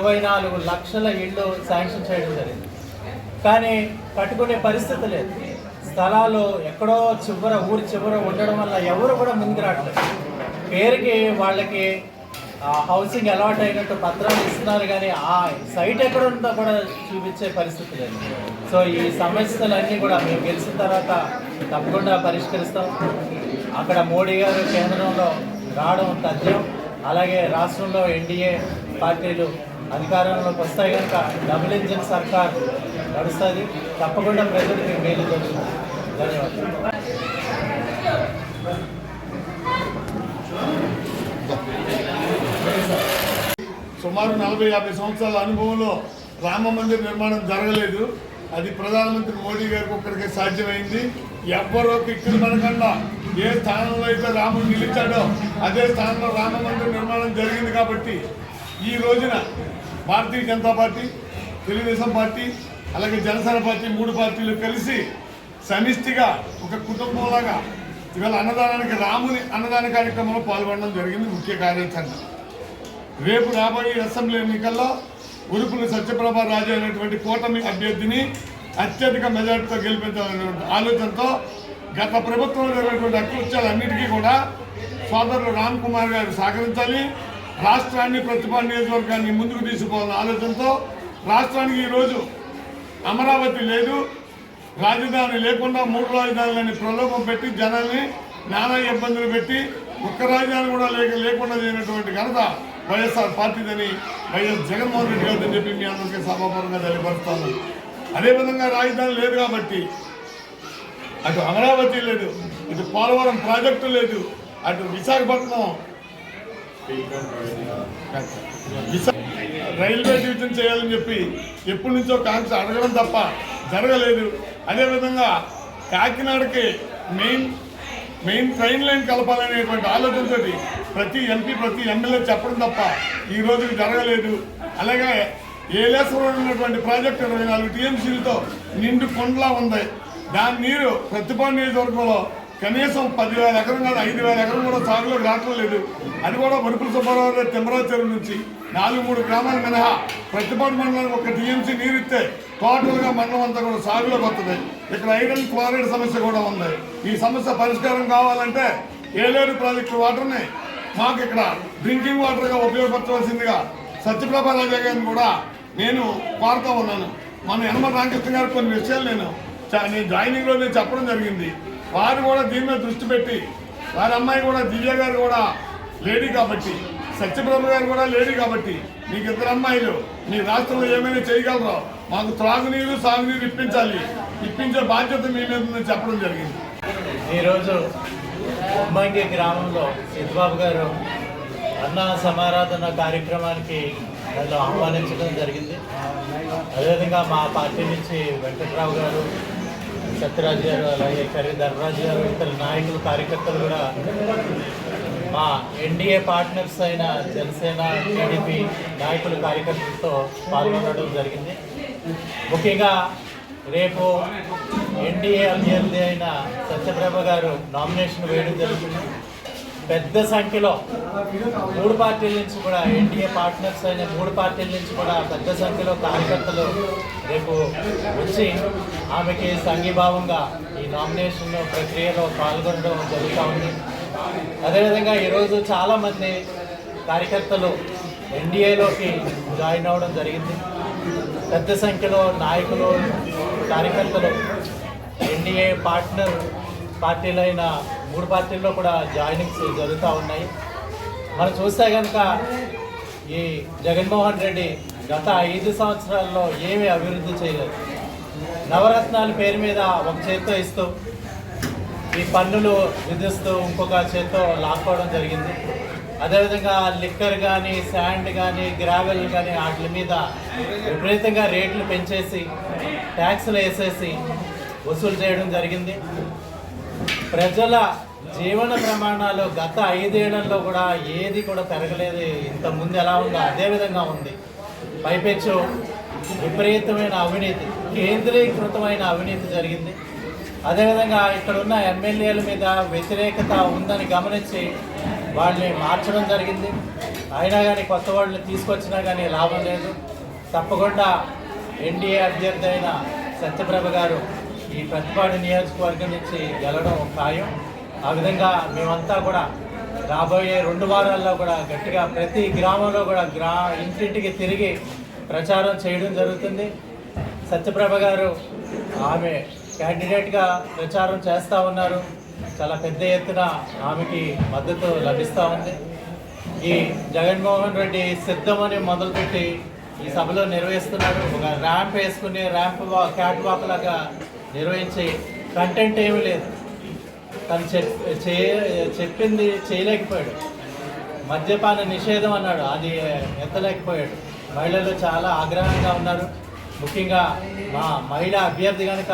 24 లక్షల ఇళ్ళు శాంక్షన్ చేయడం జరిగింది. కానీ కట్టుకునే పరిస్థితి లేదు. స్థలాలు ఎక్కడో ఊరి చివర ఉండడం వల్ల ఎవరు కూడా ముందుకు రావట్లేదు. పేరుకి వాళ్ళకి హౌసింగ్ అలాట్ అయినట్టు పత్రాలు ఇస్తున్నారు, కానీ ఆ సైట్ ఎక్కడ ఉందో కూడా చూపించే పరిస్థితి లేదు. సో ఈ సమస్యలన్నీ కూడా మేము గెలిచిన తర్వాత తప్పకుండా పరిష్కరిస్తాం. అక్కడ మోడీ గారు కేంద్రంలో రావడం తథ్యం. అలాగే రాష్ట్రంలో ఎన్డీఏ పార్టీలు అధికారంలోకి వస్తాయి కనుక డబుల్ ఇంజిన్ సర్కార్ నడుస్తుంది. తప్పకుండా ప్రజలకి మేలు జరుగుతుంది. ధన్యవాదాలు. సుమారు 40-50 సంవత్సరాల అనుభవంలో రామ మందిర నిర్మాణం జరగలేదు. అది ప్రధానమంత్రి మోడీ గారికి ఒక్కడికే సాధ్యమైంది. ఎవ్వరూ కిక్కులు పడకుండా ఏ స్థానంలో అయితే రాముడు నిలిచాడో అదే స్థానంలో రామ మందిర నిర్మాణం జరిగింది. కాబట్టి ఈ రోజున భారతీయ జనతా పార్టీ, తెలుగుదేశం పార్టీ, అలాగే జనసేన పార్టీ 3 పార్టీలు కలిసి సమిష్టిగా ఒక కుటుంబంలాగా ఇవాళ అన్నదానానికి రాముని అన్నదాన కార్యక్రమంలో పాల్గొనడం జరిగింది. ముఖ్య కార్యాచరణ రేపు రాబోయే అసెంబ్లీ ఎన్నికల్లో ఉరుపులు సత్యప్రభ రాజు అనేటువంటి కూటమి అభ్యర్థిని అత్యధిక మెజార్టీతో గెలిపించాలనేటువంటి ఆలోచనతో గత ప్రభుత్వంలో జరిగినటువంటి అకృత్యాలన్నిటికీ కూడా సోదరులు రామ్ కుమార్ గారు సహకరించాలి. రాష్ట్రాన్ని ప్రతిపాదన నియోజకవర్గాన్ని ముందుకు తీసుకుపోవాలన్న ఆలోచనతో రాష్ట్రానికి ఈరోజు అమరావతి లేదు, రాజధాని లేకుండా 3 రాజధానులని ప్రలోభం పెట్టి జనాల్ని నానా ఇబ్బందులు పెట్టి ఒక్క రాజధాని కూడా లేకుండా చేయనటువంటి ఘనత వైఎస్ఆర్ పార్టీదని వైఎస్ జగన్మోహన్ రెడ్డి గారిని చెప్పి మీ అందరికీ సభాపరంగా తెలియపరుస్తాను. అదేవిధంగా రాజధాని లేదు కాబట్టి అటు అమరావతి లేదు, ఇటు పోలవరం ప్రాజెక్టు లేదు, అటు విశాఖపట్నం రైల్వే డివిజన్ చేయాలని చెప్పి ఎప్పటి నుంచో కాంక్ష అడగడం తప్ప జరగలేదు. అదేవిధంగా కాకినాడకి మెయిన్ ట్రైన్ లైన్ కలపాలనేటువంటి ఆలోచనతో ప్రతి ఎంపీ ప్రతి ఎమ్మెల్యే చెప్పడం తప్ప ఈ రోజుకి జరగలేదు. అలాగే ఏలేశ్వరం ఉన్నటువంటి ప్రాజెక్టు 24 టీఎంసీలతో నిండు కొండలా ఉంది. దాని నీరు ప్రతిపాడు నియోజకవర్గంలో కనీసం 10,000 ఎకరం కాదు 5,000 ఎకరం కూడా సాగులోకి రావడం లేదు. అది కూడా వరుపుల సుబ్బారావు తిమ్మరాజు చెరువు నుంచి 4-3 గ్రామాల మినహా ప్రతిపాడు మండలానికి ఒక టీఎంసీ నీరు ఇస్తే టోటల్గా మండలం అంతా కూడా సాగులోకి వస్తుంది. ఇక్కడ ఐరన్ క్లోరైడ్ సమస్య కూడా ఉంది. ఈ సమస్య పరిష్కారం కావాలంటే ఏలేరు ప్రాజెక్టు వాటర్ని మాకు ఇక్కడ డ్రింకింగ్ వాటర్గా ఉపయోగపరచవలసిందిగా సత్యప్రభ రాజా గారిని కూడా నేను కోరుతూ ఉన్నాను. మన యనమల రామకృష్ణ గారు కొన్ని విషయాలు నేను జాయినింగ్ రోజు చెప్పడం జరిగింది. వారు కూడా దీని మీద దృష్టి పెట్టి వారి అమ్మాయి కూడా దివ్య గారు కూడా లేడీ కాబట్టి, సత్యప్రభ గారు కూడా లేడీ కాబట్టి మీకు 2 అమ్మాయిలు మీ రాష్ట్రంలో ఏమైనా చేయగలరో మాకు త్రాగునీరు సాగునీరు ఇప్పించే బాధ్యత మీ మీద చెప్పడం జరిగింది. ఈరోజు ఉమ్మంగి గ్రామంలో సిద్ధిబాబు గారు అన్న సమారాధన కార్యక్రమానికి నన్ను ఆహ్వానించడం జరిగింది. అదేవిధంగా మా పార్టీ నుంచి వెంకట్రావు గారు, సత్యరాజు గారు, అలాగే కర్రీ ధర్మరాజు గారు, ఇతర నాయకులు కార్యకర్తలు కూడా మా ఎన్డీఏ పార్ట్నర్స్ అయిన జనసేన టీడీపీ నాయకులు కార్యకర్తలతో పాల్గొనడం జరిగింది. ముఖ్యంగా రేపు ఎన్డీఏ అభ్యర్థి అయిన సత్యప్రభ గారు నామినేషన్ వేయడం జరుగుతుంది. పెద్ద సంఖ్యలో 3 పార్టీల నుంచి కూడా ఎన్డీఏ పార్ట్నర్స్ అయిన 3 పార్టీల నుంచి కూడా పెద్ద సంఖ్యలో కార్యకర్తలు రేపు వచ్చి ఆమెకి సంఘీభావంగా ఈ నామినేషన్ ప్రక్రియలో పాల్గొనడం జరుగుతూ ఉంది. అదేవిధంగా ఈరోజు చాలామంది కార్యకర్తలు ఎన్డీఏలోకి జాయిన్ అవ్వడం జరిగింది. పెద్ద సంఖ్యలో నాయకులు కార్యకర్తలు ఎన్డీఏ పార్ట్నర్ పార్టీలైన 3 పార్టీల్లో కూడా జాయినింగ్స్ జరుగుతూ ఉన్నాయి. మనం చూస్తే కనుక ఈ జగన్మోహన్ రెడ్డి గత 5 సంవత్సరాల్లో ఏమీ అభివృద్ధి చేయలేదు. నవరత్నాల పేరు మీద ఒక చేత్తో ఇస్తూ ఈ పన్నులు విధిస్తూ ఇంకొక చేత్తో లాక్కోవడం జరిగింది. అదేవిధంగా లిక్కర్ కానీ శాండ్ కానీ గ్రావెల్ కానీ వాటి మీద విపరీతంగా రేట్లు పెంచేసి ట్యాక్సులు వేసేసి వసూలు చేయడం జరిగింది. ప్రజల జీవన ప్రమాణాలు గత 5 ఏళ్లలో కూడా ఏది కూడా పెరగలేదు. ఇంతకుముందు ఎలా ఉందో అదేవిధంగా ఉంది. పైపెచ్చు విపరీతమైన అవినీతి, కేంద్రీకృతమైన అవినీతి జరిగింది. అదేవిధంగా ఇక్కడ ఉన్న ఎమ్మెల్యేల మీద వ్యతిరేకత ఉందని గమనించి వాళ్ళని మార్చడం జరిగింది. అయినా కానీ కొత్త వాళ్ళని తీసుకొచ్చినా కానీ లాభం లేదు. తప్పకుండా ఎన్డీఏ అభ్యర్థి అయిన సత్యప్రభ గారు ఈ ప్రతిపాడు నియోజకవర్గం నుంచి గెలవడం ఖాయం. ఆ విధంగా మేమంతా కూడా రాబోయే 2 వారాల్లో కూడా గట్టిగా ప్రతి గ్రామంలో కూడా ఇంటింటికి తిరిగి ప్రచారం చేయడం జరుగుతుంది. సత్యప్రభ గారు ఆమె క్యాండిడేట్గా ప్రచారం చేస్తూ ఉన్నారు. చాలా పెద్ద ఎత్తున ఆమెకి మద్దతు లభిస్తూ ఉంది. ఈ జగన్మోహన్ రెడ్డి సిద్ధమని మొదలుపెట్టి ఈ సభలో నిర్వహిస్తున్నాడు. ఒక ర్యాంప్ వేసుకుని క్యాట్ వాక్ లాగా నిర్వహించి కంటెంట్ ఏమీ లేదు. తను చెప్పింది చేయలేకపోయాడు. మద్యపాన నిషేధం అన్నాడు, అది ఎత్తలేకపోయాడు. మహిళలు చాలా ఆగ్రహంగా ఉన్నారు. ముఖ్యంగా మా మహిళా అభ్యర్థి కనుక